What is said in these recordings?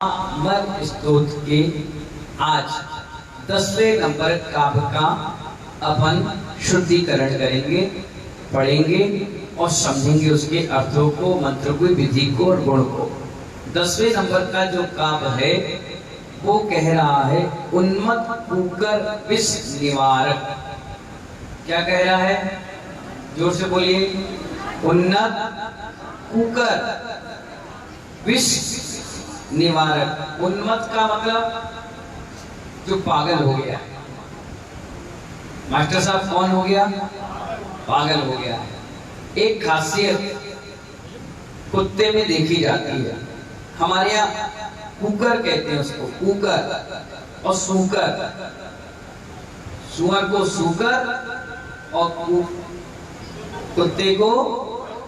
मर्म स्तोत्र के आज 10वें नंबर काव्य का अपन शुद्धिकरण करेंगे, पढ़ेंगे और समझेंगे उसके अर्थों को, मंत्र को, विधि को और गुण को। 10वें नंबर का जो काव्य है वो कह रहा है उन्मत्त कुकर विष निवारक। क्या कह रहा है? जोर से बोलिए। उन्नत कुकर विष निवारक। उन्मत्त का मतलब जो पागल हो गया। मास्टर साहब कौन हो गया? पागल हो गया है। एक खासियत कुत्ते में देखी जाती है, हमारे यहाँ कुकर कहते हैं उसको, कुकर और सूकर। सुअर को सूकर और कुत्ते को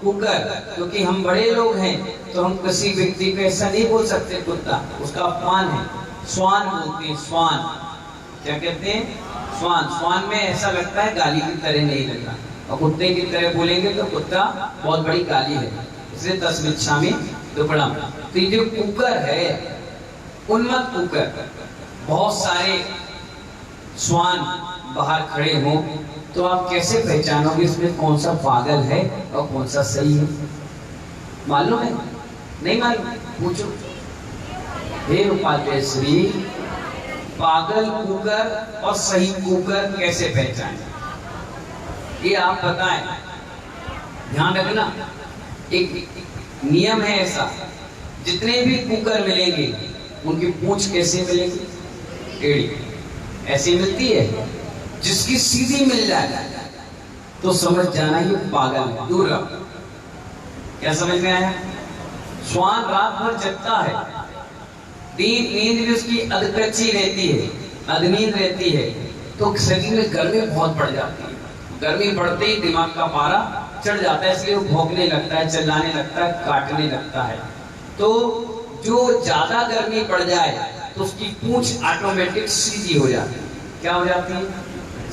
कुकर। क्योंकि हम बड़े लोग हैं तो हम किसी व्यक्ति को ऐसा नहीं बोल सकते कुत्ता, उसका अपमान है। स्वान बोलते हैं, स्वान। क्या कहते हैं? स्वान। स्वान में ऐसा लगता है गाली की तरह नहीं लगता, और कुत्ते की तरह बोलेंगे तो कुत्ता बहुत बड़ी गाली है, इसलिए तस्मिच्छामि दुक्कडम। तो ये जो कुकर है, उन्मत्त कुकर, बहुत सारे स्वान बाहर खड़े हों तो आप कैसे पहचानोगे इसमें कौन सा पागल है और कौन सा सही है? मालूम है? नहीं मालूम? पूछो। हे उपाध्याय श्री, पागल कुकर और सही कुकर कैसे पहचाने, ये आप बताएं। ध्यान रखना, एक नियम है ऐसा, जितने भी कुकर मिलेंगे उनकी पूंछ कैसे मिलेगी? टेढ़ी। ऐसी मिलती है। जिसकी सीधी मिल जाए तो समझ जाना ये पागल है, दूर रहो। क्या समझ में आया? स्वान रात भर जगता है, नींद भी उसकी अधकच्ची रहती है, अधनींद रहती है, तो शरीर में गर्मी बहुत बढ़ जाती है। गर्मी बढ़ते ही दिमाग का पारा चढ़ जाता है, इसलिए वो भौंकने लगता है, चिल्लाने लगता है, काटने लगता है। तो जो ज्यादा गर्मी बढ़ जाए तो उसकी पूंछ ऑटोमेटिक सीधी हो जाती है। क्या हो जाती है?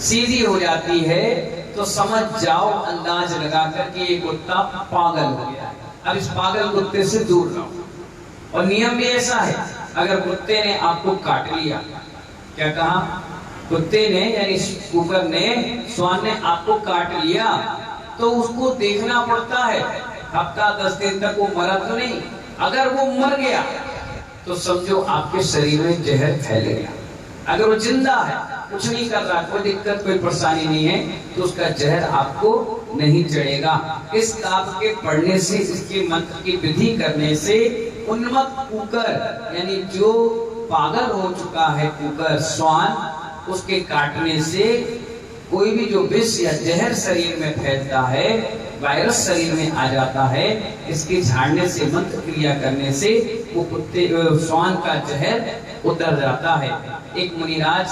सीधी हो जाती है। तो समझ जाओ, अंदाज लगा कर कि ये कुत्ता पागल हो गया है। अब इस पागल कुत्ते से दूर रहो। और नियम भी ऐसा है, अगर कुत्ते ने आपको काट लिया, क्या कहा? कुत्ते ने यानी कुकर ने, स्वान ने आपको काट लिया तो उसको देखना पड़ता है हफ्ता 10 दिन तक वो मरा तो नहीं। अगर वो मर गया तो समझो आपके शरीर में जहर फैल गया। अगर वो जिंदा है, कुछ नहीं कर रहा, कोई दिक्कत कोई परेशानी नहीं है, तो उसका जहर आपको नहीं चढ़ेगा। इस काव्य के पढ़ने से, इसके मंत्र की विधि करने से उन्मत्त कुकर यानी जो पागल हो चुका है कुकर, स्वान, उसके काटने से कोई भी जो विष या जहर शरीर में फैलता है, वायरस शरीर में आ जाता है, इसके झाड़ने से, मंत्र क्रिया करने से वो कुत्ते स्वान का जहर उतर जाता है। एक मुनिराज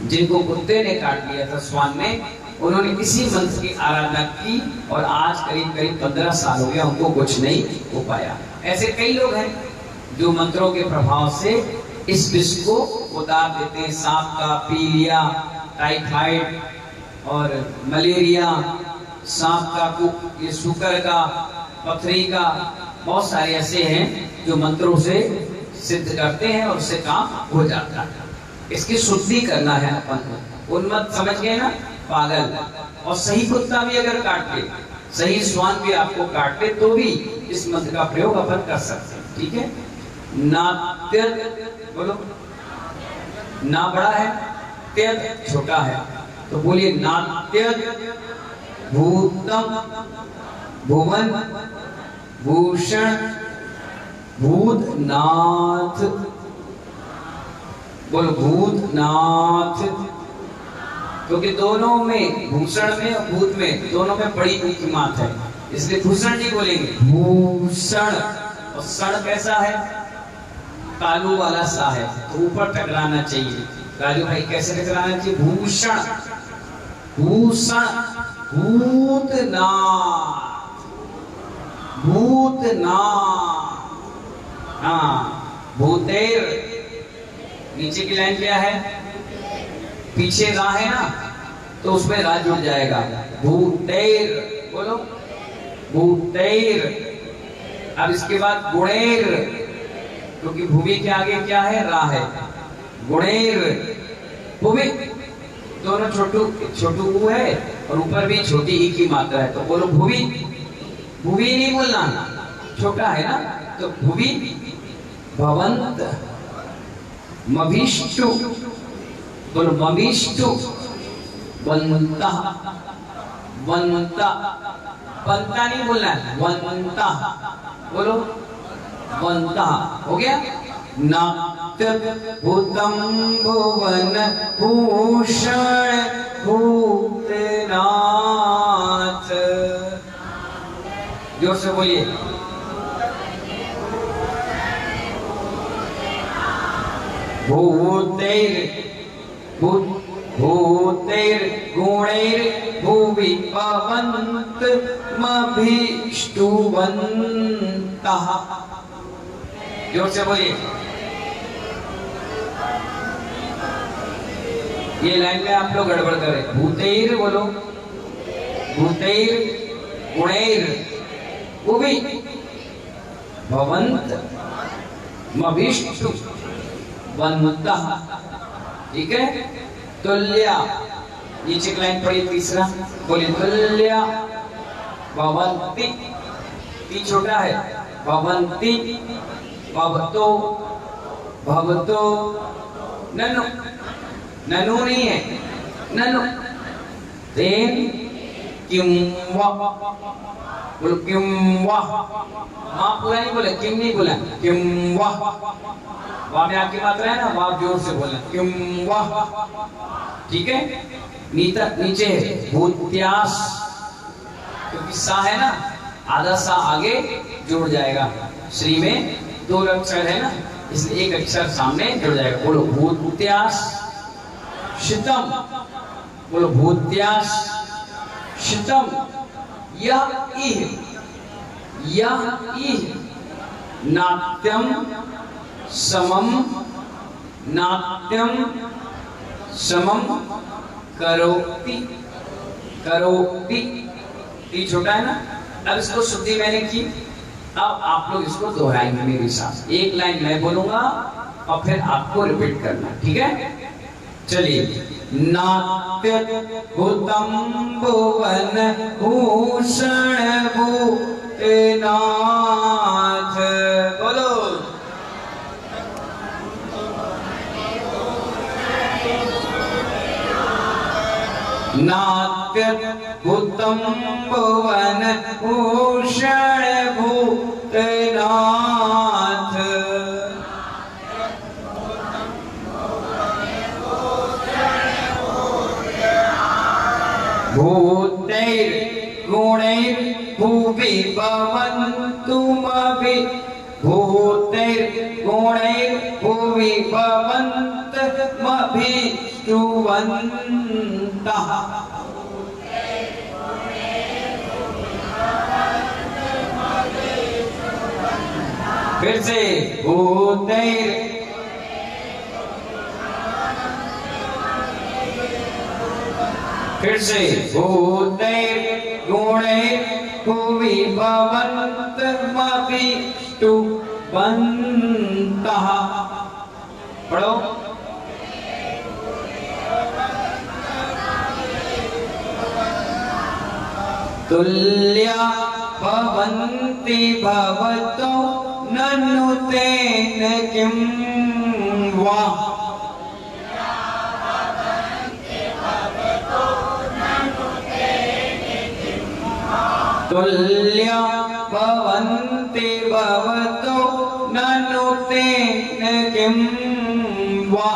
जिनको कुत्ते ने काट लिया था, स्वान ने, उन्होंने इसी मंत्र की आराधना की और आज करीब करीब 15 साल हो गया, उनको कुछ नहीं हो पाया। ऐसे कई लोग हैं जो मंत्रों के प्रभाव से इस विष को उतार देते हैं। सांप का, पीलिया, टाइफाइड और मलेरिया, सांप का, ये शुकर का, पथरी का, बहुत सारे ऐसे हैं जो मंत्रों से सिद्ध करते हैं और उससे काम हो जाता है। इसकी शुद्धि करना है अपन को। उन्मत्त समझ गए ना, पागल। और सही कुत्ता भी अगर काट ले, सही स्वान भी आपको काट ले, तो भी इस मंत्र का प्रयोग अपन कर सकते हैं। ठीक है? नात्य, बोलो। ना बड़ा है, त्यज छोटा है, तो बोलिए नात्य भूतम भुवन भूषण भूतनाथ। बोलो भूतनाथ। क्योंकि दोनों में, भूषण में और भूत में, दोनों में बड़ी ऊंची मात है, इसलिए भूषण नहीं बोलेंगे, भूषण। और सण कैसा है? तालू वाला सा है, तो ऊपर टकराना चाहिए। राजू भाई कैसे टकराना चाहिए? भूषण, भूषण, भूतनाथ, भूतनाथ। हाँ, भूतेर, नीचे की लाइन क्या है? पीछे रा है ना, तो उसमें रा जुड़ जाएगा। भूतेर, बोलो। भूतेर। अब इसके बाद गुणेर, क्योंकि भूमि के आगे क्या है, रा है। गुणेर भूमि, दोनों छोटू ऊ है और ऊपर भी छोटी ई की मात्रा है, तो बोलो भूमि। भूमि नहीं बोलना, छोटा है ना, तो भूमि। भवंत मभिष्टु, बोलो मभिष्टु। वन्ता, वन्ता, वन्ता नहीं बोलना है, वन्ता बोलो, वन्ता। हो गया। नाट्य भूतम भुवन भूषण भूतनाथ। जोर से बोलिए। भूतेर भूतेर गुणैर भुवि भवन्त मभिष्टुवन्तः। जोर से बोलिए। ये लाइन में आप लोग गड़बड़ करें। भूतेर बोलो, भूतेर गुणैर भुवि भवन्त मभिष्टुवन्तः। ठीक है। तुल्य, नीचे की लाइन पढ़िए, तीसरा बोलिए। तुल्य भवन्ति, ती छोटा है, भवन्ति भवतो, भवतो। ननु, ननु नहीं है, ननु। तेन किम वा, बोलो किम वा। माँ पूरा नहीं बोले, किम नहीं बोला, किम वा। वाह में आपकी मात्रा है ना, वाह जोर से बोलना, किम वाह। ठीक है। नीचे है भूत्यास, क्योंकि सा है ना, आधा सा आगे जुड़ जाएगा। श्री में 2 अक्षर है ना, इसलिए एक अक्षर सामने जुड़ जाएगा। बोलो भूत्यास शितम, बोलो भूत्यास शितम। यह नाट्यम समम, नाट्यम समम करोति, करोति। ती छोटा है ना। अब इसको शुद्धि मैंने की, अब आप लोग इसको दोहराएंगे मेरे साथ। एक लाइन मैं बोलूंगा और फिर आपको रिपीट करना, ठीक है। चलिए। नाट्य भूतम भुवन भूषण भूतनाथ। बोलो। नाट्य भूतम भुवन भूषण भूतनाथ। भूतैर गुणैर भुवि भवन्तु मभि, भूतैर गुणैर भुवि भवन्त मभिष्टुवन्तः। फिर से भूतैर फिर से भूतैर गुणैर भुवि भवन्त मभिष्टुवन्तः। पढ़ो। तुल्य भवन्ति भवतो ननु तेन किं वा। तुल्य भवन्ति भवतो ननु तेन किं वा।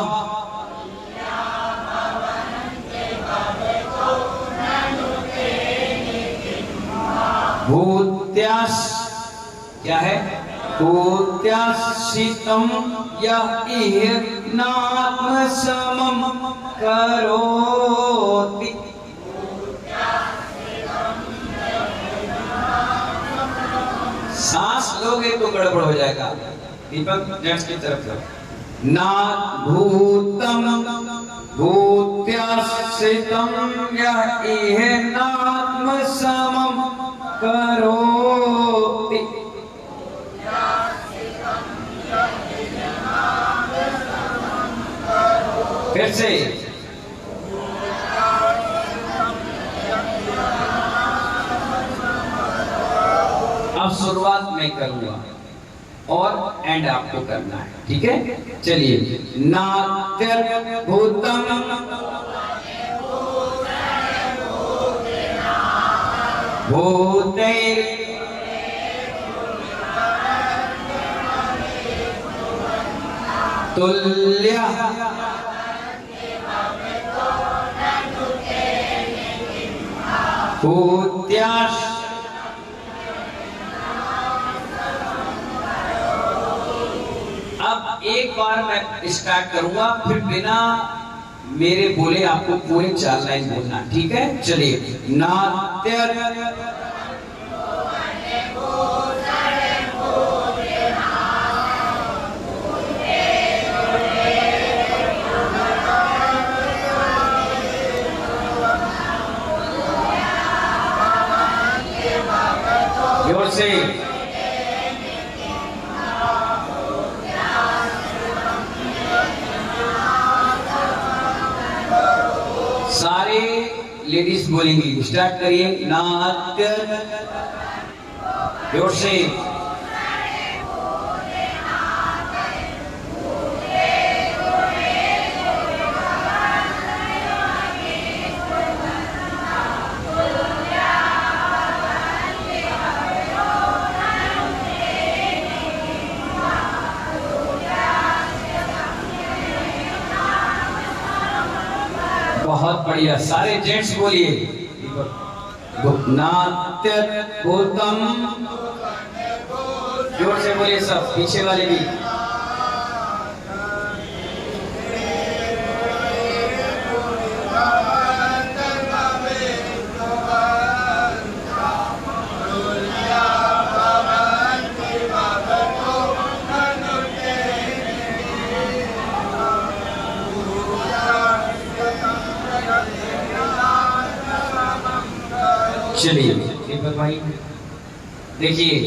भूत्यास क्या है? भूत्यासितम यह नाम समम करोति। सांस लोगे तो गड़बड़ हो जाएगा। दीपक नेक्स्ट की तरफ जाओ। ना भूतम भूत्यासितम यह नाम समम करोति। फिर से। अब शुरुआत मैं करूंगा और एंड आपको करना है, ठीक है? चलिए। नात्यर्भूतम भूते तुल्य भूत्याश। अब एक बार मैं स्टार्ट करूंगा, फिर बिना मेरे बोले आपको पूरे 4 लाइन बोलना, ठीक है? चलिए। नात्य जोर से। सारे लेडीज बोलेंगी, स्टार्ट करिए। नात्य जोर से। बहुत बढ़िया, सारे जेंट्स बोलिए। नात्य भूतम जोर से बोलिए, सब पीछे वाले भी। चलिए दीपक भाई, देखिए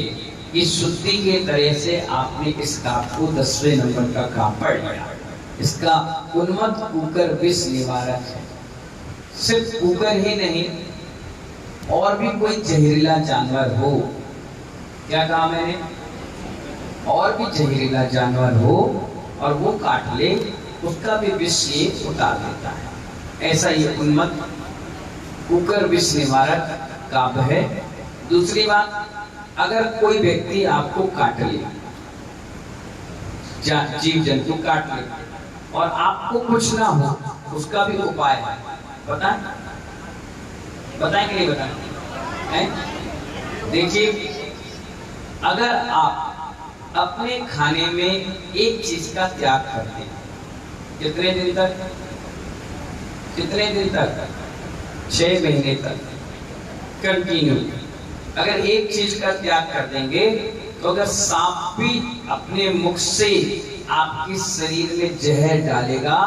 इस शुद्धि के तरह से आपने इस काप को 10वें नंबर का काप पढ़ लिया। इसका उन्मत्त कुकर विष निवारक है। सिर्फ कुकर ही नहीं, और भी कोई जहरीला जानवर हो, क्या कहा मैंने? और भी जहरीला जानवर हो और वो काट ले, उसका भी विष ये उतार देता है। ऐसा ये उन्मत्त कुकर विष निवारक काव्य है। दूसरी बात, अगर कोई व्यक्ति आपको काट ले, जीव जंतु काट ले और आपको कुछ ना हो, उसका भी उपाय है। बताएं बताएं कि नहीं बताएं? देखिए, अगर आप अपने खाने में एक चीज का त्याग करते हैं, कितने दिन तक? कितने दिन तक? 6 महीने तक कंटिन्यू। अगर एक चीज का त्याग कर देंगे, तो अगर सांप भी अपने मुख से आपके शरीर में जहर डालेगा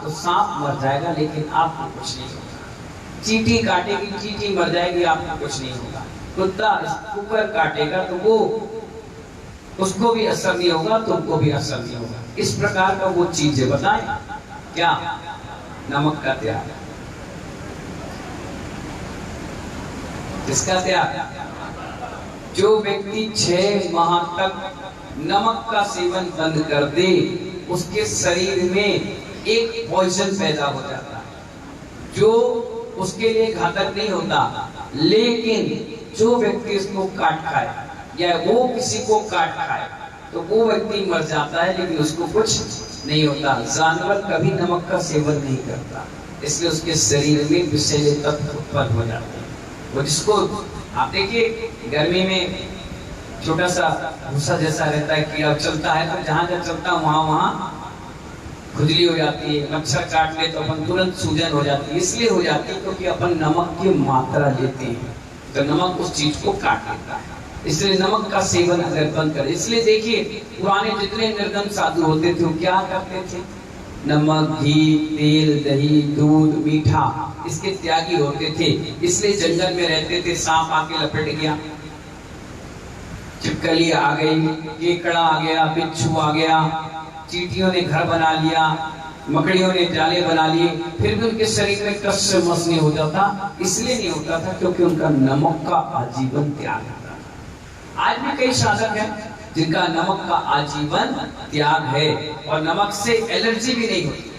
तो सांप मर जाएगा, लेकिन आपको कुछ नहीं होगा। चींटी काटेगी, चींटी मर जाएगी, आपको कुछ नहीं होगा। कुत्ता कुकर काटेगा तो वो उसको भी असर नहीं होगा, तुमको भी असर नहीं होगा। इस प्रकार का वो चीज है। बताएं क्या? नमक का त्याग। इसका त्याग। जो व्यक्ति 6 माह तक नमक का सेवन बंद कर दे, उसके शरीर में एक पॉइजन पैदा हो जाता है जो उसके लिए घातक नहीं होता, लेकिन जो व्यक्ति इसको काट खाए या वो किसी को काट खाए तो वो व्यक्ति मर जाता है, लेकिन उसको कुछ नहीं होता। जानवर कभी नमक का सेवन नहीं करता, इसलिए उसके शरीर में विषैले तत्व उत्पन्न हो जाते हैं। वो जिसको आप देखिए, गर्मी में छोटा सा भूसा जैसा रहता है, कीड़ा चलता है तो जहां जहां चलता है वहां खुजली हो जाती है। मच्छर काट ले तो अपन तुरंत सूजन हो जाती है। इसलिए हो जाती है क्योंकि अपन नमक की मात्रा लेते हैं, तो नमक उस चीज को काट लेता है। इसलिए नमक का सेवन अगर बंद करें। इसलिए देखिए, पुराने जितने निर्धन साधु होते थे वो क्या करते थे? नमक, घी, तेल, दही, दूध, मीठा, इसके त्यागी होते थे। इसलिए जंगल में रहते थे, सांप आके लपेट गया, छिपकली आ गई, केकड़ा आ गया, बिच्छू आ गया, चींटियों ने घर बना लिया, मकड़ियों ने जाले बना लिए, फिर भी उनके शरीर में कष्ट मस नहीं होता था। इसलिए नहीं होता था क्योंकि उनका नमक का आजीवन त्याग होता था। आज भी कई साधक हैं जिनका नमक का आजीवन त्याग है और नमक से एलर्जी भी नहीं होती।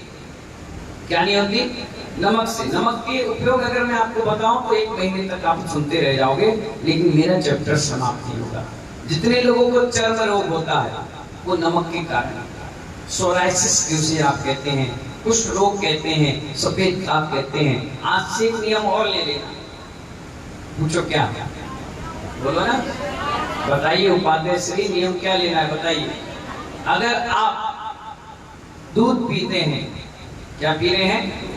क्या नहीं होती? नमक से। नमक के उपयोग अगर मैं आपको बताऊं तो 1 महीने तक आप सुनते रह जाओगे, लेकिन मेरा चैप्टर समाप्त नहीं होगा। जितने लोगों को चर्म रोग होता है वो नमक के कारण, सोराइसिस जिसे आप कहते हैं, कुष्ठ रोग कहते हैं, सफेद दाग कहते हैं। आज से एक नियम और ले लेना। पूछो क्या? बोलो ना, बताइए उपाध्याय श्री, नियम क्या लेना है बताइए। अगर आप दूध पीते हैं, क्या पी रहे हैं?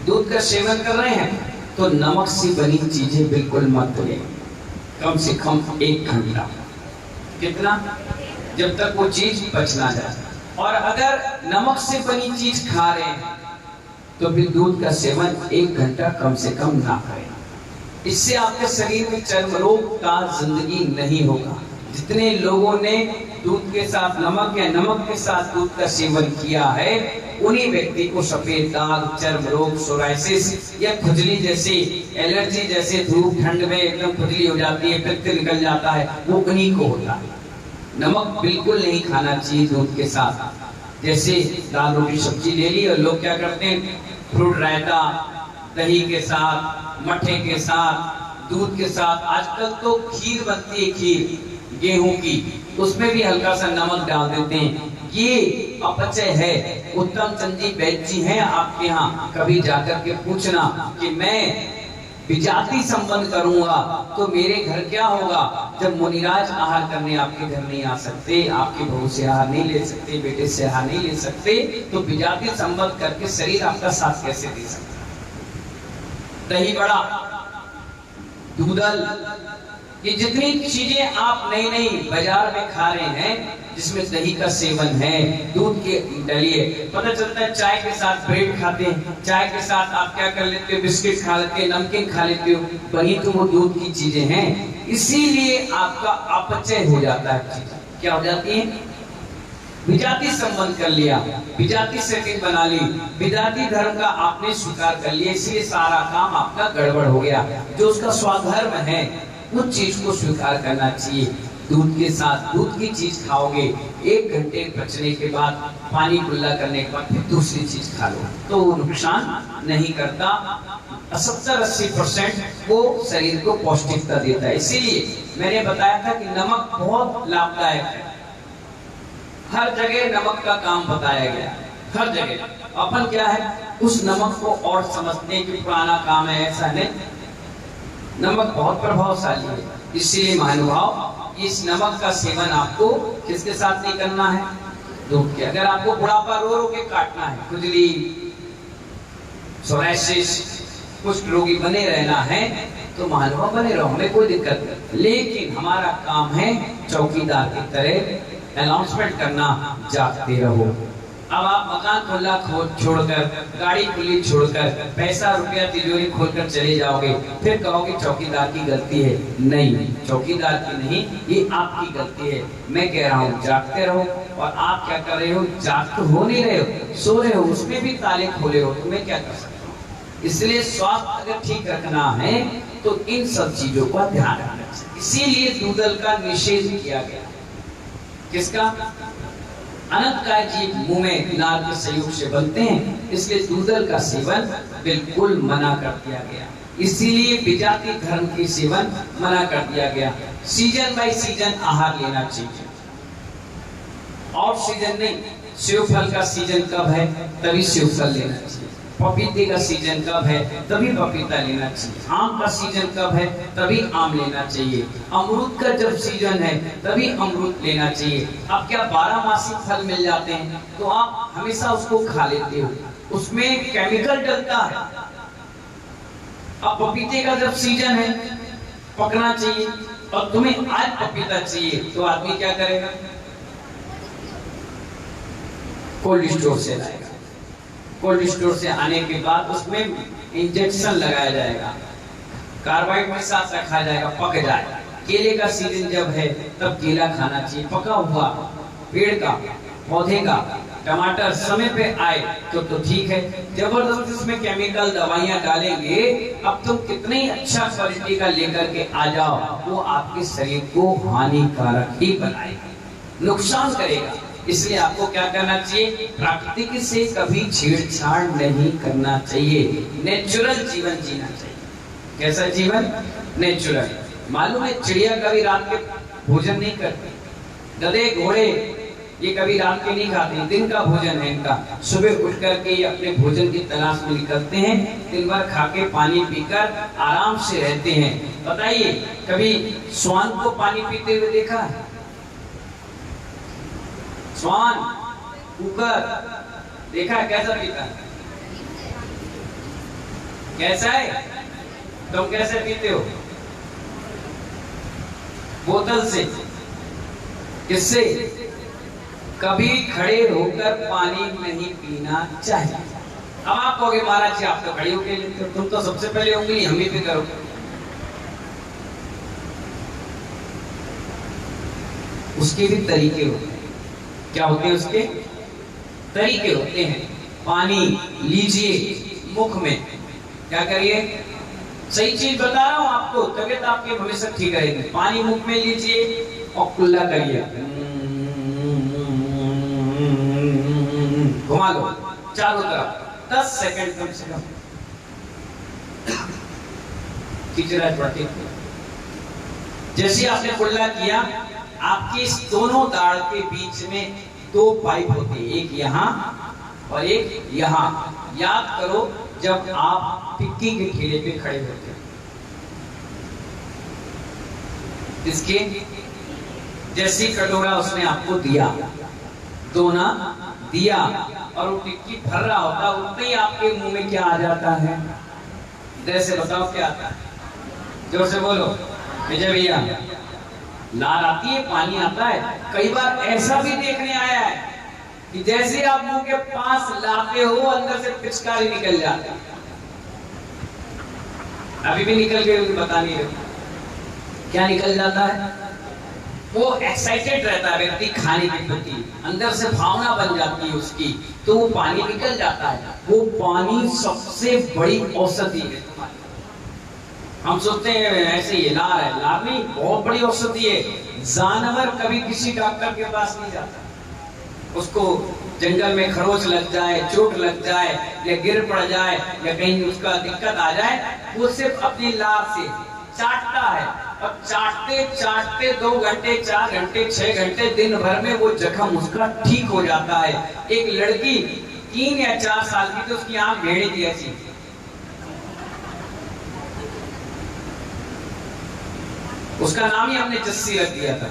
दूध का सेवन कर रहे हैं, तो नमक से बनी चीजें बिल्कुल मत लें। कम से कम 1 घंटा। कितना? जब तक वो चीज पच ना जाए। और अगर नमक से बनी चीज खा रहे हैं तो फिर दूध का सेवन 1 घंटा कम से कम ना करें। इससे आपके शरीर में चर्म रोग का जिंदगी नहीं होगा। जितने लोगों ने दूध के साथ नमक या नमक के साथ दूध का सेवन किया है, उन्हीं व्यक्ति को सफेद दाग, चर्म रोग, सोराइसिस या खुजली जैसी, एलर्जी जैसे, धूप ठंड में एकदम खुजली हो जाती है, पित्त निकल जाता है, वो उन्हीं को होता है। नमक बिल्कुल नहीं खाना चाहिए दूध के साथ। जैसे दाल रोटी सब्जी ले ली और लोग क्या करते हैं, फ्रूट रायता दही के साथ, मट्ठे के साथ, दूध के साथ। आजकल तो खीर बनती है, खीर गेहूं की, उसमें भी हल्का सा नमक डाल देते हैं। ये अपचय है। उत्तम चंद जी वैद्य जी हैं आपके यहाँ, कभी जाकर के पूछना कि मैं विजाति संबंध करूंगा तो मेरे घर क्या होगा। जब मुनिराज आहार करने आपके घर नहीं आ सकते, आपके बहू से आहार नहीं ले सकते, बेटे से आहार नहीं ले सकते, तो विजाति संबंध करके शरीर आपका साथ कैसे दे सकता है। दही बड़ा, दूधल, ये जितनी चीजें आप नई नई बाजार में खा रहे हैं जिसमें दही का सेवन है, दूध के डलिए, पता चलता है चाय के साथ ब्रेड खाते हैं, चाय के साथ आप क्या कर लेते हो, बिस्किट खा लेते हो, नमकीन खा लेते हो, बनी तो वो दूध की चीजें हैं। इसीलिए आपका अपचय हो जाता है। क्या हो जाती है? विजाति संबंध कर लिया, विजाति सेटिंग बना ली, विजाति धर्म का आपने स्वीकार कर लिया, इसलिए सारा काम आपका गड़बड़ हो गया। जो उसका स्वधर्म है उस चीज को स्वीकार करना चाहिए। दूध के साथ दूध की चीज खाओगे, 1 घंटे बचने के बाद, पानी कुल्ला करने के बाद फिर दूसरी चीज खा लो तो वो नुकसान नहीं करता। 70-80% वो शरीर को पौष्टिकता देता है। इसीलिए मैंने बताया था कि नमक बहुत लाभदायक है। हर जगह नमक का काम बताया गया, हर जगह। अपन क्या है, उस नमक को और समझने की पुराना काम है, ऐसा नहीं। नमक बहुत प्रभावशाली है। इसलिए महानुभाव, इस नमक का सेवन आपको किसके साथ नहीं करना है? दूध के। अगर आपको बुढ़ापा रो रो के काटना है, खुजली, सोराइसिस, कुष्ठ रोगी बने रहना है, तो महानुभाव बने रहो, हमें कोई दिक्कत नहीं। लेकिन हमारा काम है चौकीदार की तरह अनाउंसमेंट करना, जागते रहो। अब आप मकान खुला छोड़कर, गाड़ी खुली छोड़कर, पैसा रुपया तिजोरी खोलकर चले जाओगे, फिर कहोगे चौकीदार की गलती है। नहीं, चौकीदार की नहीं, ये आपकी गलती है। मैं कह रहा हूँ जागते रहो। और आप क्या कर रहे हो? जाग तो हो नहीं रहे हो, सो रहे हो, उसमें भी ताले खोले हो, तो मैं क्या कर सकता हूँ। इसलिए स्वास्थ्य अगर ठीक रखना है तो इन सब चीजों का ध्यान रखना चाहिए। इसीलिए दूधल का निषेध किया गया। किसका? अनंत काय जीव मुंह में नार के संयोग से बनते हैं, इसलिए दूधल का सेवन बिल्कुल मना कर दिया गया। इसीलिए विजाति धर्म के सेवन मना कर दिया गया। सीजन बाय सीजन आहार लेना चाहिए, और सीजन नहीं। सेव फल का सीजन कब है तभी सेव फल लेना चाहिए। पपीते का सीजन कब है तभी पपीता लेना चाहिए। आम का सीजन कब है तभी आम लेना चाहिए। अमरूद का जब सीजन है तभी अमरूद लेना चाहिए। अब क्या 12 फल मिल जाते हैं तो आप हमेशा उसको खा लेते हो, उसमें केमिकल डलता है। अब पपीते का जब सीजन है, पकना चाहिए, और तुम्हें आज पपीता चाहिए, तो आदमी क्या करेगा? कोल्ड स्टोर से लाएगा। कोल्ड स्टोर से आने के बाद उसमें इंजेक्शन लगाया जाएगा, कार्बाइड के साथ रखा जाएगा, पक जाए। केले का सीजन जब है तब केला खाना चाहिए, पका हुआ पेड़ का, पौधे का, टमाटर समय पे आए तो ठीक है। जबरदस्ती उसमें केमिकल दवाइयां डालेंगे, अब तुम कितनी अच्छा क्वालिटी का लेकर के आ जाओ, वो आपके शरीर को हानिकारक ही बनाएगा, नुकसान करेगा। इसलिए आपको क्या करना चाहिए, प्राकृतिक से कभी छेड़छाड़ नहीं करना चाहिए, नेचुरल जीवन जीना चाहिए। कैसा जीवन? नेचुरल। मालूम है चिड़िया कभी रात के भोजन नहीं करती, गधे घोड़े ये कभी रात के नहीं खाते, दिन का भोजन है इनका। सुबह उठ करके ये अपने भोजन की तलाश में निकलते हैं, दिन भर खा के पानी पीकर आराम से रहते हैं। बताइए कभी श्वान को पानी पीते हुए देखा है? श्वान, कुकर देखा है कैसा पीता है? कैसा है? तुम कैसे पीते हो? बोतल से। किससे? कभी खड़े होकर पानी नहीं पीना चाहिए। अब आप कहोगे महाराज जी आप तो खड़े होकर लेते हो, तुम तो सबसे पहले उंगली हम ही पे करो। उसके भी तरीके होते हैं। क्या होते हैं उसके? तरीके होते हैं। पानी लीजिए मुख में, क्या करिए? सही चीज बता रहा हूं आपको, तबियत आपकी हमेशा ठीक रहेगी। पानी मुख में लीजिए और कुल्ला करिए, घुमा लो चारों तरफ 10 सेकंड कम से कम। जैसे आपने कुल्ला किया, आपके इस दोनों दाढ़ के बीच में 2 पाइप होते हैं, एक यहां और एक यहां। याद करो जब आप टिक्की के ठेले पे खड़े होते हैं, इसके जैसी कटोरा उसने आपको दिया, दोना दिया, और वो टिक्की भर रहा होता, उतना ही आपके मुंह में क्या आ जाता है? जैसे बताओ क्या आता है? जोर से बोलो। विजय भैया, लार आती है, पानी आता है। कई बार ऐसा भी देखने आया है कि जैसे आप मुंह के पास लाते हो, अंदर से पिचकारी निकल जाती है। अभी भी निकल गई, बता नहीं रहे क्या निकल जाता है? वो एक्साइटेड रहता है व्यक्ति खाने के प्रति, अंदर से भावना बन जाती है उसकी, तो वो पानी निकल जाता है। वो पानी सबसे बड़ी औषधि है। हम सोचते हैं ऐसे ही लार है, लार नहीं, बहुत बड़ी औषधि है। जानवर कभी किसी डॉक्टर के पास नहीं जाता, उसको जंगल में खरोच लग जाए, चोट लग जाए, या गिर पड़ जाए, या कहीं उसका दिक्कत आ जाए, वो सिर्फ अपनी लार से चाटता है। अब चाटते चाटते 2 घंटे, 4 घंटे, 6 घंटे, दिन भर में वो जख्म उसका ठीक हो जाता है। एक लड़की 3 या 4 साल की, तो उसकी आंख भेड़े की ऐसी, उसका नाम ही हमने जस्सी रख दिया था।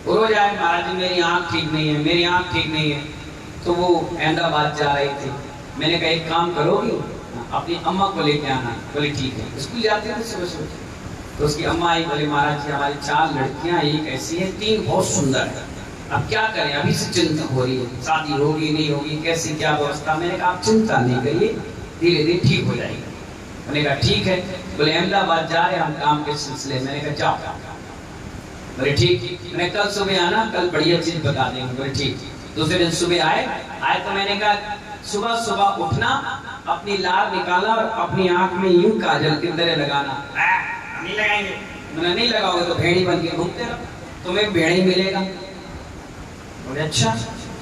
वो रोज आए, महाराज जी मेरी आंख ठीक नहीं है, मेरी आंख ठीक नहीं है। तो वो अहमदाबाद जा रही थी। मैंने कहा एक काम करोगी, अपनी अम्मा को लेके आना। बोले ठीक है। स्कूल जाते थे सुबह सुबह, तो उसकी अम्मा आई, बोले महाराज जी हमारी 4 लड़कियां, एक ऐसी है, 3 बहुत सुंदर है, अब क्या करें? अभी से चिंता हो रही है, शादी होगी नहीं होगी, कैसी क्या व्यवस्था? मैंने कहा आप चिंता नहीं करिए, धीरे धीरे ठीक हो जाएगी। मैंने कहा ठीक है। बोले अहमदाबाद जा रहे हम काम के सिलसिले। मैंने कहा जाओ। बोले ठीक। मैंने कल सुबह आना, कल बढ़िया चीज बता देंगे। बोले ठीक। दूसरे दिन सुबह आए तो मैंने कहा सुबह सुबह उठना, अपनी लार निकाला और अपनी आंख में यूं काजल की तरह लगाना। नहीं लगाएंगे। मैंने नहीं लगाओगे तो भेड़ी बन के घूमते रहो, तुम्हें भेड़ी मिलेगा। बोले अच्छा,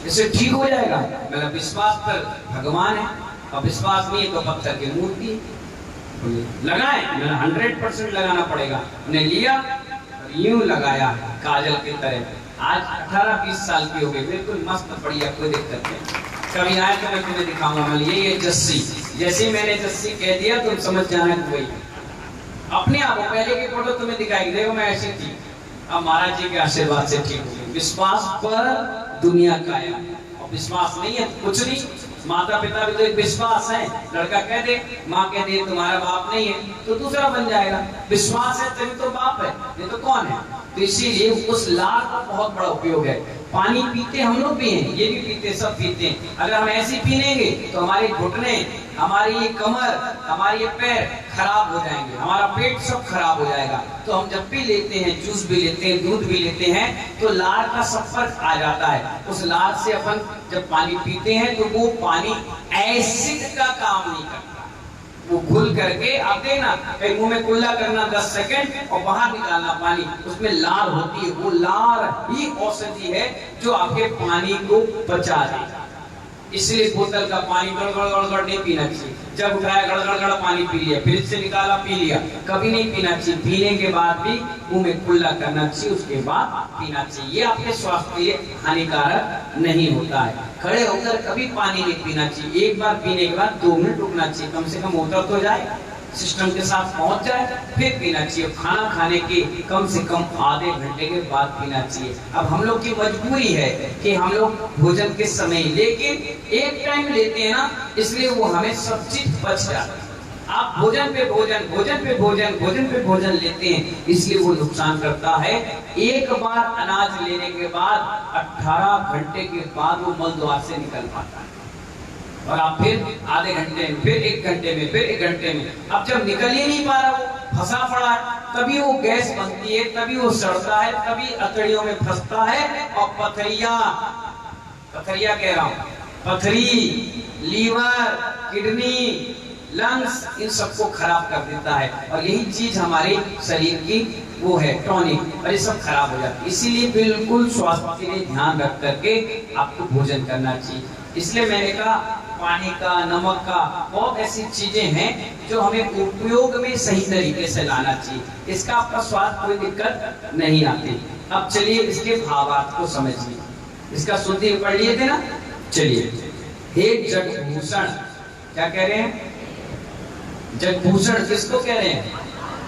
इससे ठीक हो जाएगा। मैंने विश्वास पर भगवान है, और विश्वास नहीं है तो पत्थर की मूर्ति लगाए। मैंने 100% लगाना पड़ेगा। उन्हें लिया और यूं लगाया काजल की तरह। आज 18-20 साल की हो गई, बिल्कुल मस्त बढ़िया, कोई दिक्कत नहीं। कभी आए तो मैं तुम्हें दिखाऊंगा। मैं ये जस्सी, जैसे मैंने जस्सी कह दिया तुम समझ जाना कि वही अपने आप। पहले की फोटो तुम्हें दिखाई, देखो मैं ऐसी थी, अब महाराज जी के आशीर्वाद से ठीक हो गई। विश्वास पर दुनिया कायम, और विश्वास नहीं है तो कुछ नहीं। माता पिता भी तो एक विश्वास है। लड़का कह दे, माँ कह दे तुम्हारा बाप नहीं है, तो दूसरा बन जाएगा। विश्वास है तभी तो बाप है, नहीं तो कौन है? तो इसीलिए उस लार का बहुत बड़ा उपयोग है। पानी पीते हम लोग भी हैं, ये भी पीते, सब पीते हैं। अगर हम ऐसे पी लेंगे तो हमारे घुटने, हमारी ये कमर, हमारे ये पैर खराब हो जाएंगे, हमारा पेट सब खराब हो जाएगा। तो हम जब भी लेते हैं, जूस भी लेते हैं, दूध भी लेते हैं, तो लार का संपर्क आ जाता है। उस लार से अपन जब पानी पीते हैं तो वो पानी एसिड का काम नहीं करता, वो घुल करके आप देखना कहीं मुंह में कुल्ला करना 10 सेकंड और बाहर निकालना पानी, उसमें लार होती है, वो लार ही औषधि है जो आपके पानी को बचा देगा। इसलिए बोतल का पानी गड़गड़ गड़गड़ नहीं पीना चाहिए, जब उठाया गड़गड़ गड़ पानी पी लिया, फ्रिज से निकाला पी लिया, कभी नहीं पीना चाहिए। पीने के बाद भी मुंह में कुल्ला करना चाहिए, उसके बाद पीना चाहिए। ये आपके स्वास्थ्य के लिए हानिकारक नहीं होता है। खड़े होकर कभी पानी नहीं पीना चाहिए, एक बार पीने के बाद 2 मिनट रुकना चाहिए, कम से कम उतर तो जाए, सिस्टम के साथ पहुंच जाए, फिर पीना चाहिए। खाना खाने के कम से कम आधे घंटे के बाद पीना चाहिए। अब हम लोग की मजबूरी है कि हम लोग भोजन के समय, लेकिन एक टाइम लेते हैं ना, इसलिए वो हमें सब चीज बच जाता है। आप भोजन पे भोजन, भोजन पे भोजन, भोजन पे भोजन लेते हैं, इसलिए वो नुकसान करता है। एक बार अनाज लेने के बाद 18 घंटे के बाद वो मल द्वार से निकल पाता है, और आप फिर आधे घंटे में, फिर 1 घंटे में, फिर 1 घंटे में, अब जब निकल ही नहीं पा रहा, वो फंसा पड़ा है, तभी वो गैस बनती है, तभी वो सड़ता है, तभी अतड़ियों में फंसता है, और पथरिया कह रहा हूं, पथरी, लीवर, किडनी, लंग्स, इन सबको खराब कर देता है। और यही चीज हमारे शरीर की वो है टॉनिक, और ये सब खराब हो जाती है। इसीलिए बिल्कुल स्वास्थ्य के लिए ध्यान रख करके आपको भोजन करना चाहिए। इसलिए मैंने कहा पानी का, नमक का, बहुत ऐसी चीजें हैं जो हमें उपयोग में सही तरीके से लाना चाहिए, इसका आपका स्वास्थ्य कोई दिक्कत नहीं आती। अब चलिए इसके भावार्थ को समझिए। इसका शुद्धि पढ़ लिए थे ना, चलिए। हे जगभूषण, क्या कह रहे हैं? जगभूषण किसको कह रहे हैं?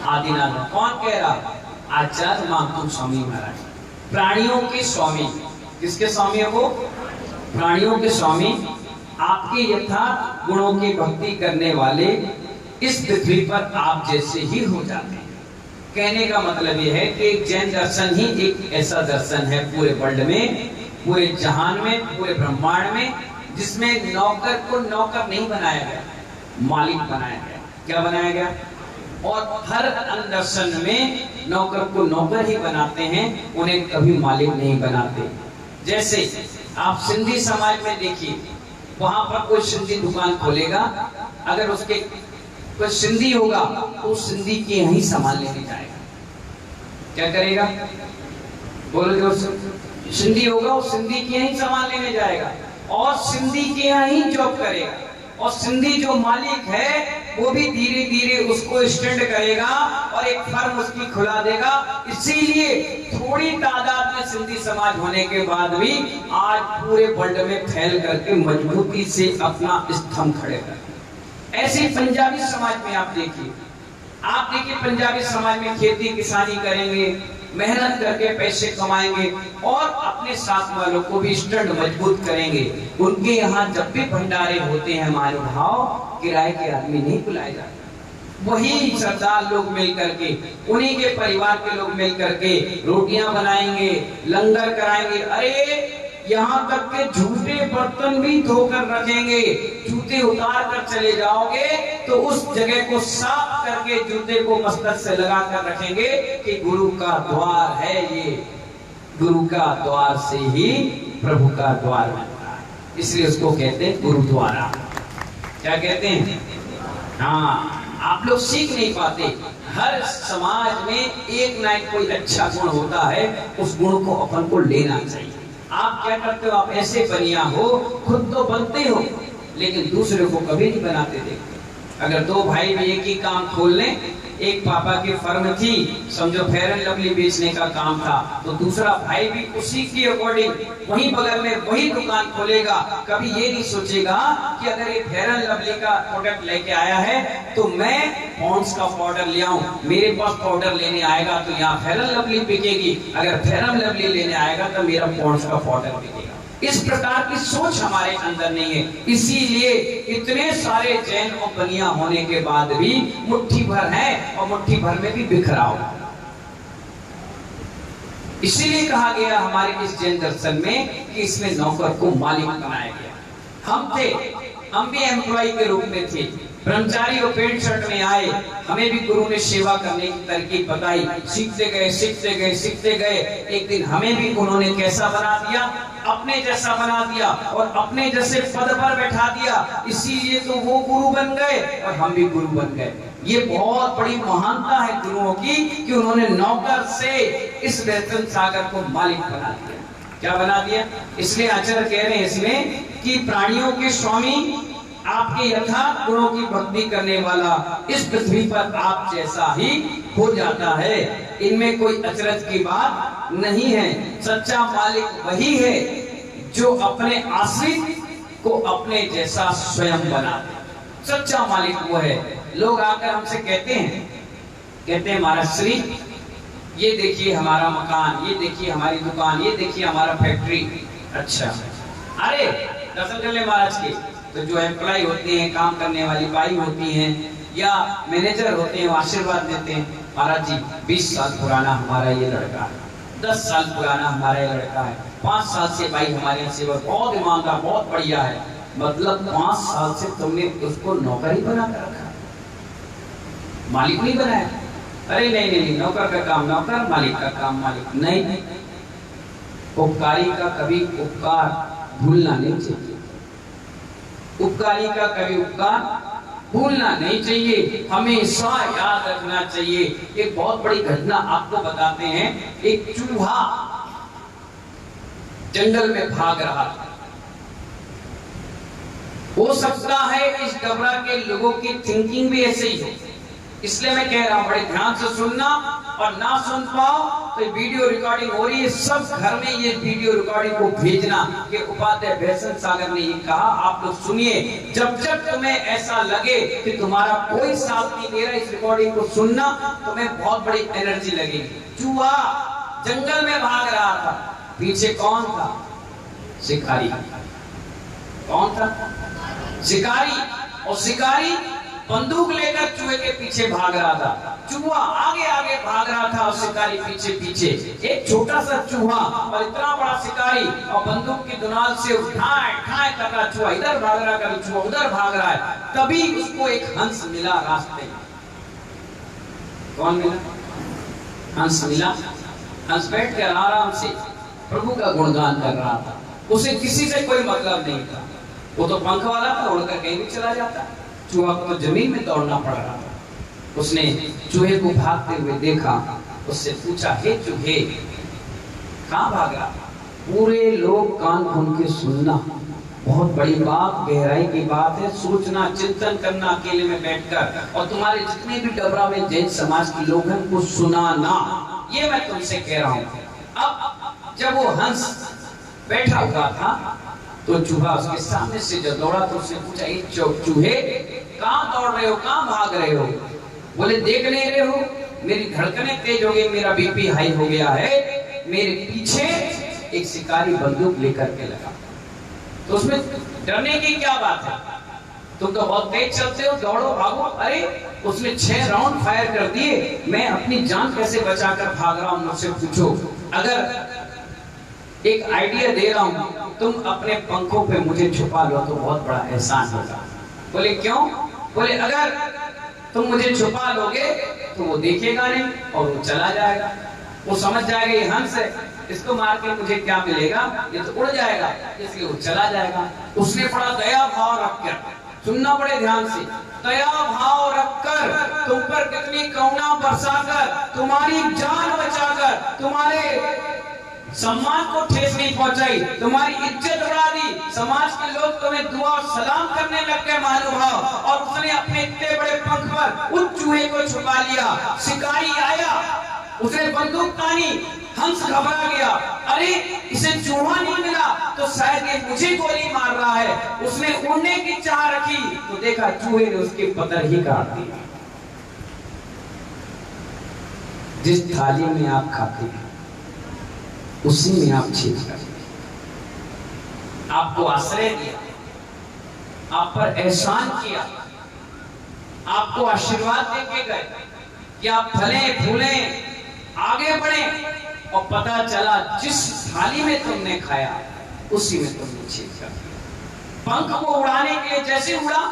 आदिनाथ। कौन कह रहा? आचार्य मानतुम स्वामी महाराज। प्राणियों के स्वामी, किसके स्वामी है वो? प्राणियों के स्वामी। आपके यथार्थ गुणों की भक्ति करने वाले इस पृथ्वी पर आप जैसे ही हो जाते हैं। कहने का मतलब यह है कि जैन दर्शन ही एक ऐसा दर्शन है पूरे वर्ल्ड में, पूरे जहान में, पूरे ब्रह्मांड में, जिसमें नौकर को नौकर नहीं बनाया गया, मालिक बनाया गया। क्या बनाया गया? और हर दर्शन में नौकर को नौकर ही बनाते हैं, उन्हें कभी मालिक नहीं बनाते। जैसे आप सिंधी समाज में देखिए, वहां पर कोई सिंधी दुकान खोलेगा, अगर उसके कोई सिंधी होगा तो सिंधी के यहीं सामान लेने जाएगा। क्या करेगा? बोलो, जो सिंधी होगा वो सिंधी के यहीं सामान लेने जाएगा, और सिंधी के यहाँ ही जॉब करेगा, और सिंधी जो मालिक है वो भी धीरे धीरे उसको स्टैंड करेगा और एक फर्म उसकी खुला देगा। इसीलिए थोड़ी तादाद में सिंधी समाज होने के बाद भी आज पूरे वर्ल्ड में फैल करके मजबूती से अपना स्तंभ खड़े कर। ऐसे पंजाबी समाज में आप देखिए, पंजाबी समाज में खेती किसानी करेंगे, मेहनत करके पैसे कमाएंगे, और अपने साथ वालों को भी स्टैंड मजबूत करेंगे। उनके यहाँ जब भी भंडारे होते हैं महानुभाव, किराए के आदमी नहीं बुलाए जाते, वही सरदार लोग मिल करके, उन्हीं के परिवार के लोग मिल करके रोटियां बनाएंगे, लंगर कराएंगे। अरे यहाँ तक के झूठे बर्तन भी धोकर रखेंगे। जूते उतार कर चले जाओगे तो उस जगह को साफ करके जूते को मस्तक से लगा कर रखेंगे कि गुरु का द्वार है ये, गुरु का द्वार से ही प्रभु का द्वार बनता है, इसलिए उसको कहते हैं गुरुद्वारा। क्या कहते हैं? हाँ, आप लोग सीख नहीं पाते। हर समाज में एक ना एक कोई अच्छा गुण होता है, उस गुण को अपन को लेना चाहिए। आप क्या करते हो? आप ऐसे बनिया हो, खुद तो बनते हो लेकिन दूसरे को कभी नहीं बनाते देखते। अगर 2 भाई भी एक ही काम खोल लें, एक पापा की फर्म थी, समझो फेयर एंड लवली बेचने का काम था, तो दूसरा भाई भी उसी के अकॉर्डिंग वहीं बगल में वही दुकान खोलेगा। कभी ये नहीं सोचेगा कि अगर ये फेयर एंड लवली का प्रोडक्ट लेके आया है तो मैं पॉन्ड्स का पाउडर ले आऊं, मेरे पास पाउडर लेने आएगा तो यहाँ फेयर एंड लवली बिकेगी, अगर फेयर एंड लवली लेने आएगा तो मेरा पॉन्ड्स का पाउडर बिकेगा। इस प्रकार की सोच हमारे अंदर नहीं है। इसीलिए इतने सारे जैन और बनिया होने के बाद भी मुट्ठी भर है, और मुट्ठी भर में भी बिखराव। इसीलिए कहा गया हमारे इस जैन दर्शन में कि इसमें नौकर को मालिक बनाया गया। हम भी एम्प्लॉय के रूप में थे, ब्रह्मचारी और पेंट शर्ट में आए, हमें भी गुरु ने सेवा करने की तरकीब बताई, सीखते गए। एक दिन हमें भी उन्होंने कैसा बना दिया, अपने जैसा बना दिया और अपने जैसे पद पर बैठा दिया, इसीलिए तो वो गुरु बन गए और हम भी गुरु बन गए। ये बहुत बड़ी महानता है गुरुओं की कि उन्होंने नौकर से इस दर्शन सागर को मालिक बना दिया। क्या बना दिया? इसलिए आचार्य कह रहे हैं इसमें कि प्राणियों के स्वामी आपके यथार्थ गुणों की भक्ति करने वाला इस पृथ्वी पर आप जैसा ही हो जाता है। इनमें कोई अचरज की बात नहीं है। सच्चा मालिक वही है जो अपने आश्रित को अपने जैसा स्वयं बना दे। सच्चा मालिक वो है। लोग आकर हमसे कहते हैं महाराज श्री ये देखिए हमारा मकान, ये देखिए हमारी दुकान, ये देखिए हमारा फैक्ट्री। अच्छा, अरे दर्शन कर ले महाराज के। तो जो एम्प्लॉय होते हैं, काम करने वाली बाई होती हैं या मैनेजर होते हैं, वो आशीर्वाद देते हैं, महाराज जी 20 साल पुराना हमारा ये लड़का है, 10 साल पुराना हमारा ये लड़का है, 5 साल से भाई हमारे यहाँ सेवक बहुत ईमानदार, बहुत बढ़िया है। मतलब 5 साल से तुमने उसको नौकर ही बना कर रखा, मालिक नहीं बनाया। अरे नहीं नहीं नहीं, नौकर का काम नौकर, मालिक का काम मालिक। नहीं, उपकारी का कभी उपकार भूलना नहीं चाहिए। उपकारी का कभी उपकार भूलना नहीं चाहिए, हमेशा याद रखना चाहिए। एक बहुत बड़ी घटना आपको बताते हैं। एक चूहा जंगल में भाग रहा था। हो सकता है इस डबरा के लोगों की थिंकिंग भी ऐसे ही हो, इसलिए मैं कह रहा हूं बड़े ध्यान से सुनना, और ना सुन पाओ तो वीडियो रिकॉर्डिंग हो रही है, सब घर में ये वीडियो रिकॉर्डिंग को भेजना कि उपाध्याय भैसन सागर ने ये कहा। आप लोग सुनिए, जब जब तुम्हें ऐसा लगे कि तुम्हारा कोई साथ नहीं दे रहा, इस रिकॉर्डिंग को सुनना, तुम्हें बहुत बड़ी एनर्जी लगेगी। चूहा जंगल में भाग रहा था, पीछे कौन था? शिकारी। कौन था? शिकारी। और शिकारी बंदूक लेकर चूहे के पीछे भाग रहा था। चूहा आगे आगे भाग रहा था और शिकारी पीछे पीछे। एक छोटा सा चूहा और इतना बड़ा शिकारी, और बंदूक की दुनाल से ठाए ठाए कर रहा चूहा, इधर भाग रहा, कभी चूहा उधर भाग रहा है। तभी उसको एक हंस मिला रास्ते में। कौन मिला? हंस मिला। हंस बैठ कर आराम से प्रभु का गुणगान कर रहा था। उसे किसी से कोई मतलब नहीं था, वो तो पंख वाला था, उड़कर कहीं भी चला जाता। चूहा को तो जमीन में दौड़ना पड़ रहा था। उसने चूहे को भागते हुए देखा, उससे पूछा, हे चूहे कहाँ भाग रहा? पूरे लोग कान खोल के सुनना, बहुत बड़ी बात, गहराई की बात है, सोचना, चिंतन करना अकेले में बैठकर, और तुम्हारे जितने भी डबरा में जैन समाज के लोग हैं उनको सुनाना, ये मैं तुमसे कह रहा हूँ। अब जब वो हंस बैठा हुआ था तो चूहा उसके सामने से जब दौड़ा तो उसने पूछा, चूहे कहाँ दौड़ रहे हो, कहाँ भाग रहे हो? बोले देख नहीं रहे हो, मेरी धड़कनें तेज हो गई, मेरा बीपी हाई हो गया है, मेरे पीछे एक शिकारी बंदूक लेकर के लगा। तो उसमें डरने की क्या बात है? तुम तो बहुत तेज चलते हो, दौड़ो भागो। अरे उसने 6 राउंड फायर कर दिए, मैं अपनी जान कैसे बचाकर भाग रहा हूं, मुझसे पूछो। अगर एक आइडिया दे रहा हूं, तुम अपने पंखों पे मुझे छुपा लो तो बहुत बड़ा एहसान होगा। बोले क्यों? बोले अगर तुम मुझे छुपा लोगे तो वो देखेगा नहीं और वो चला जाएगा, वो समझ जाएगा ये हंस है, इसको मार के मुझे क्या मिलेगा, ये तो उड़ जाएगा, इसलिए वो चला जाएगा। उसने बड़ा दया भाव रखकर, सुनना बड़े ध्यान से, दया भाव रखकर तुम पर कितनी करुणा बरसाकर, तुम्हारी जान बचाकर, तुम्हारे सम्मान को ठेस नहीं पहुंचाई, तुम्हारी इज्जत बढ़ा दी, समाज के लोग तुम्हें दुआ और सलाम करने लग गए महानुभाव, और उसने अपने इतने बड़े पंख पर उस चूहे को छुपा लिया। शिकारी आया, उसने बंदूक तानी, हंस घबरा गया, अरे इसे चूहा नहीं मिला तो शायद ये मुझे गोली मार रहा है। उसने उड़ने की चाह रखी तो देखा चूहे ने उसके पतर ही काट दिया। जिस थाली में आप खाते हैं उसी में आप छेद कर, आपको आश्रय दिया, आप पर एहसान किया, आपको आशीर्वाद देके गए कि आप फले फूले आगे बढ़े, और पता चला जिस थाली में तुमने खाया उसी में तुमने छेद कर दिया। पंख को उड़ाने के लिए जैसे उड़ा,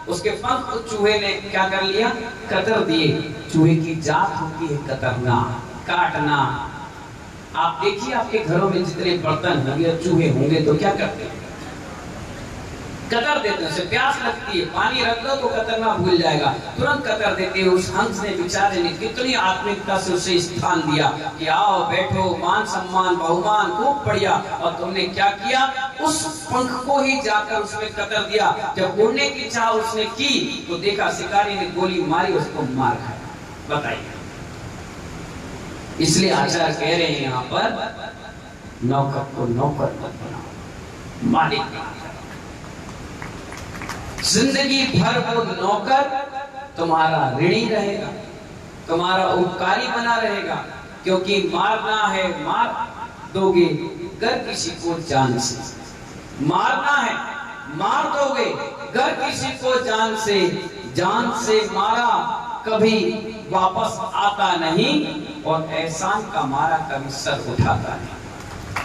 उसके पंख को चूहे ने क्या कर लिया? कतर दिए। चूहे की जात होती है कतरना, काटना, आप देखिए आपके घरों में जितने बर्तन होंगे, चूहे होंगे, तो क्या करते हैं? कतर देते हैं। उसे प्यास लगती है, पानी रख दो तो कतरना भूल जाएगा, तुरंत कतर देते हैं। उस हंस ने बेचारे ने कितनी आत्मिकता से उसे स्थान दिया कि आओ बैठो, मान सम्मान बहुमान खूब बढ़िया। और तुमने क्या किया? उस पंख को ही जाकर उसमें कतर दिया। जब उड़ने की चाह उसने की तो देखा शिकारी ने गोली मारी, उसको मार खाया। बताइए। इसलिए आचार्य कह रहे हैं यहाँ पर नौकर को नौकर मत बनाओ, मालिक बनाओ। जिंदगी भर वो नौकर तुम्हारा ऋणी रहेगा, तुम्हारा उपकारी बना रहेगा, क्योंकि मारना है मार दोगे गर किसी को जान से, मारना है मार दोगे गर किसी को जान से मारा कभी वापस आता नहीं, और एहसान का मारा कभी सर उठाता नहीं।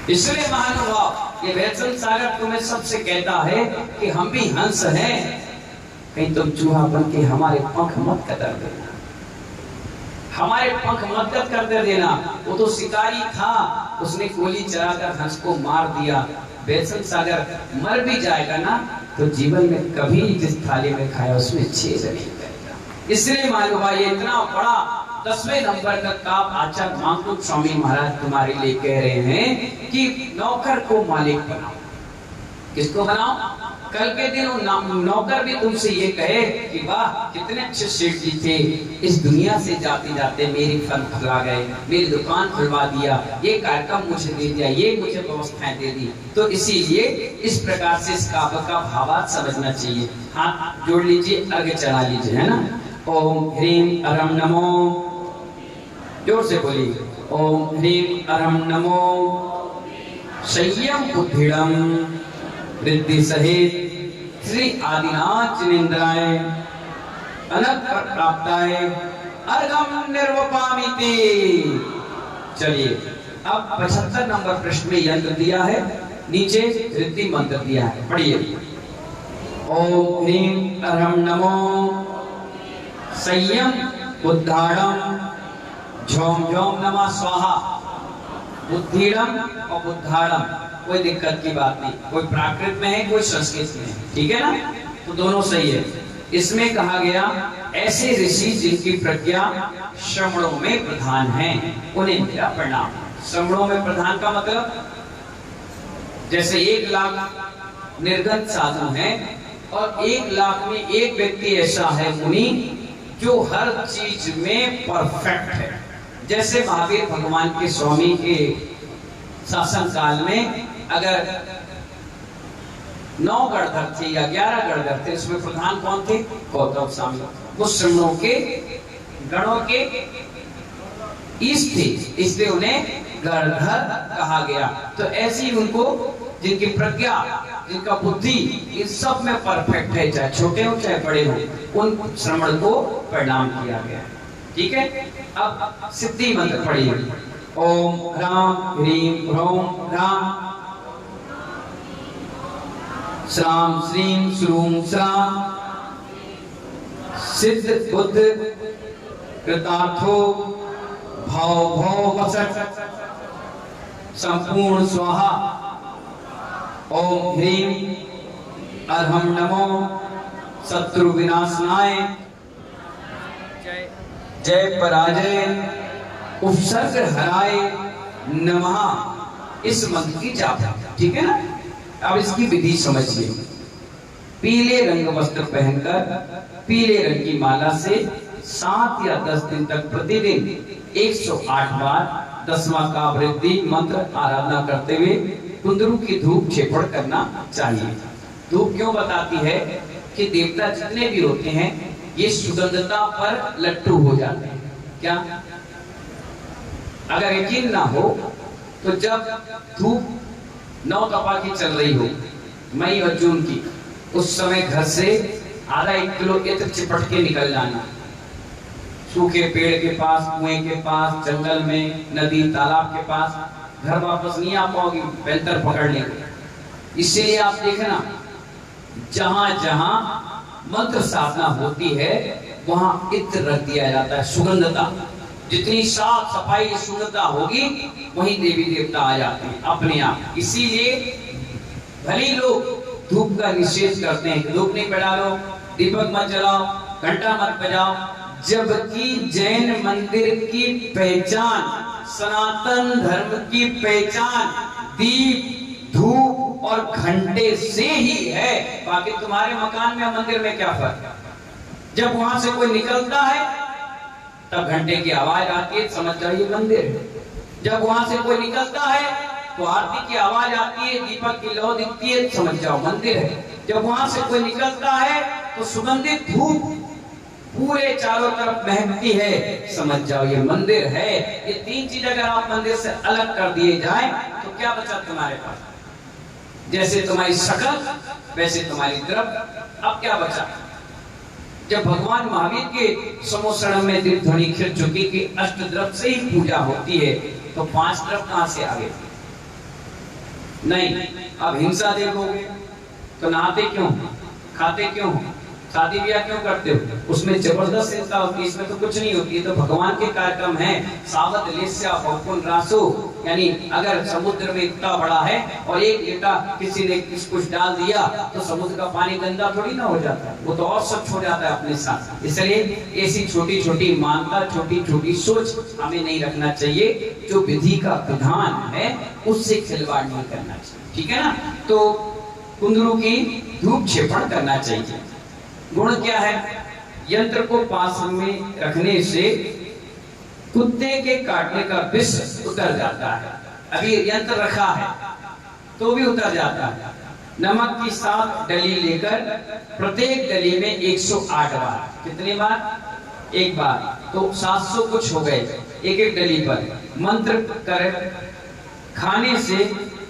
इसलिए महानुभाव ये वैष्णव सागर तुम्हें सबसे कहता है कि हम भी हंस हैं, कहीं तुम चूहा बन के हमारे पंख मत कतर देना, हमारे पंख मत कर देना। वो तो शिकारी था, उसने गोली चलाकर हंस को मार दिया। वैष्णव सागर मर भी जाएगा ना तो जीवन में कभी जिस थाली में खाया उसमें छेद नहीं करेगा। इसलिए महानुभाव ये इतना बड़ा 10वें नंबर का काव्य आचार्य मांगुक स्वामी महाराज तुम्हारे लिए कह रहे हैं कि नौकर को मालिक बनाओ। किसको बनाओ? कल के दिन नौकर भी तुमसे ये कहे कि वाह कितने अच्छे सेठ जी थे, इस दुनिया से जाते जाते मेरी फर्म खुला गए, मेरी दुकान खुलवा दिया, ये कार्यक्रम मुझे दे दिया, ये मुझे व्यवस्थाएं दे दी। तो इसीलिए इस प्रकार से इस काव्य का भावार्थ समझना चाहिए। हाथ जोड़ लीजिए, आगे चला लीजिए, है ना। ओम ह्रीम अरम नमो, जोर से बोलिए। ओम ह्रीम अरम नमो संयम बुद्धिड़म रिद्धि सहित श्री आदिनाथ निंद्राय अनंत प्राप्ताय अर्घम निर्वपामिति। चलिए अब 75 नंबर प्रश्न में यंत्र दिया है, नीचे रिद्धि मंत्र दिया है, पढ़िए। ओम ह्रीम अरम नमो संयम बुद्धाड़म झोम झोम नमः स्वाहा। बुद्धिड़म और बुद्धाड़म कोई दिक्कत की बात नहीं, कोई प्राकृत में है कोई संस्कृत में है, ठीक है ना, तो दोनों सही है। इसमें कहा गया ऐसे ऋषि जिनकी प्रज्ञा श्रवणों में प्रधान है उन्हें मेरा प्रणाम। श्रवणों में प्रधान का मतलब जैसे 1 लाख निर्गत साधु हैं और 1 लाख में एक व्यक्ति ऐसा है मुनि जो हर चीज में परफेक्ट है। जैसे महावीर भगवान के स्वामी के शासन काल में अगर 9 गणधर थे या 11 गणधर थे, उसमें प्रधान कौन थे? गौतम स्वामी। वो श्रवणों के गणों के ईश थे, इसलिए उन्हें गणधर कहा गया। तो ऐसे ही उनको जिनकी प्रज्ञा जिनका बुद्धि इन सब में परफेक्ट है, चाहे छोटे हो चाहे बड़े हो, उन श्रवण को प्रणाम किया गया। ठीक है, अब सिद्धि मंत्र पढ़िए। ओम ह्रां ह्रीं ह्रौं ह्रां श्रां श्रीं श्रूं श्रां सिद्ध बुद्ध कृतार्थो भव भव वसत् संपूर्ण स्वाहा। ओम ह्रीं अर्हं नमो शत्रु विनाशनाय जय पराजय उपसर्ग हराय नमः। इस मंत्र की जाप, ठीक है ना। अब इसकी विधि समझिए। पीले रंग वस्त्र पहनकर पीले रंग की माला से 7 या 10 दिन तक प्रतिदिन 108 बार 10वां का वृद्धि मंत्र आराधना करते हुए कुंदरू की धूप छेपड़ करना चाहिए। धूप क्यों बताती है कि देवता जितने भी होते हैं ये सुगंधता पर लट्टू हो जाते हैं। क्या अगर यकीन ना हो तो जब धूप 9 तपा की चल रही हो मई और जून की, उस समय घर से आधा 1 किलो इत्र चिपट के निकल जाना, सूखे पेड़ के पास, कुएं के पास, जंगल में, नदी तालाब के पास। घर वापस नहीं आ पाओगी बेहतर पकड़ लेंगे। इसीलिए आप देखना जहां जहां मंत्र साधना होती है वहां इत्र रख दिया जाता है, सुगंधता। जितनी साफ सफाई शुद्धता होगी वहीं देवी देवता आ जाते हैं अपने आप। इसीलिए भले लोग धूप का निषेध करते हैं, धूप नहीं बढ़ाओ, दीपक मत जलाओ, घंटा मत बजाओ, जबकि जैन मंदिर की पहचान, सनातन धर्म की पहचान दीप, धूप और घंटे से ही है। बाकी तुम्हारे मकान में मंदिर में क्या फर्क है? जब वहां से कोई निकलता है तब घंटे की आवाज आती है, समझ जाइए मंदिर है। जब वहां से कोई निकलता है तो आरती की आवाज आती है, दीपक की लौ दिखती है, समझ जाओ मंदिर है। जब वहां से कोई निकलता है तो सुगंधित धूप पूरे चारों तरफ महकती है, समझ जाओ ये मंदिर है। ये तीन चीज अगर आप मंदिर से अलग कर दिए जाए तो क्या बचा तुम्हारे पास? जैसे तुम्हारी शक्ल वैसे तुम्हारी द्रव्य, अब क्या बचा? जब भगवान महावीर के समोसरण में दिव्य ध्वनि खिल चुकी कि अष्ट द्रव्य से ही पूजा होती है, तो पांच द्रव्य कहां से आ गए? नहीं। अब हिंसा देखोगे तो नहाते क्यों, खाते क्यों, शादी ब्याह क्यों करते हो? उसमें जबरदस्त हिंसा होती है, इसमें तो कुछ नहीं होती है। तो भगवान के कार्यक्रम है सावध लेस्या बहुपुन रासो, यानी अगर समुद्र में इतना बड़ा है और एक लीटा किसी ने कुछ डाल दिया तो समुद्र का पानी गंदा थोड़ी ना हो जाता है, वो तो और स्वच्छ हो जाता है अपने साथ। इसलिए ऐसी छोटी छोटी मानता, छोटी छोटी सोच हमें नहीं रखना चाहिए। जो विधि का विधान है उससे खिलवाड़ नहीं करना चाहिए, ठीक है ना। तो कुंदरू की धूप क्षेपण करना चाहिए। गुण क्या है? यंत्र को पास में रखने से कुत्ते के काटने का विष उतर जाता है। अभी यंत्र रखा है तो भी उतर जाता है। नमक की 7 डली लेकर प्रत्येक डली में 108 बार, कितनी बार? एक बार, तो 700 कुछ हो गए एक एक डली पर। मंत्र कर खाने से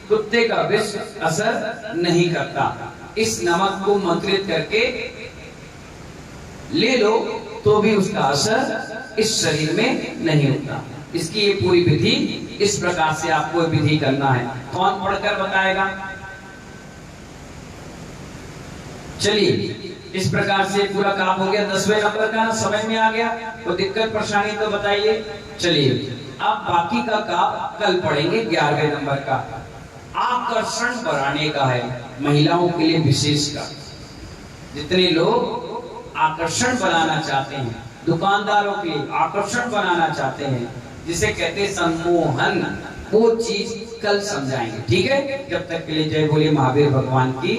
कुत्ते का विष असर नहीं करता। इस नमक को मंत्रित करके ले लो तो भी उसका असर इस शरीर में नहीं होता। इसकी ये पूरी विधि, इस प्रकार से आपको विधि करना है। कौन पढ़कर बताएगा? चलिए, इस प्रकार से पूरा काम हो गया। 10वें नंबर का समझ में आ गया? तो दिक्कत परेशानी तो बताइए। चलिए, अब बाकी का काम कल पढ़ेंगे। 11वें नंबर का आकर्षण बढ़ाने का है, महिलाओं के लिए विशेष का। जितने लोग आकर्षण बनाना चाहते हैं, दुकानदारों के लिए आकर्षण बनाना चाहते हैं, जिसे कहते हैं सम्मोहन, वो चीज कल समझाएंगे, ठीक है। जब तक के लिए जय बोले महावीर भगवान की।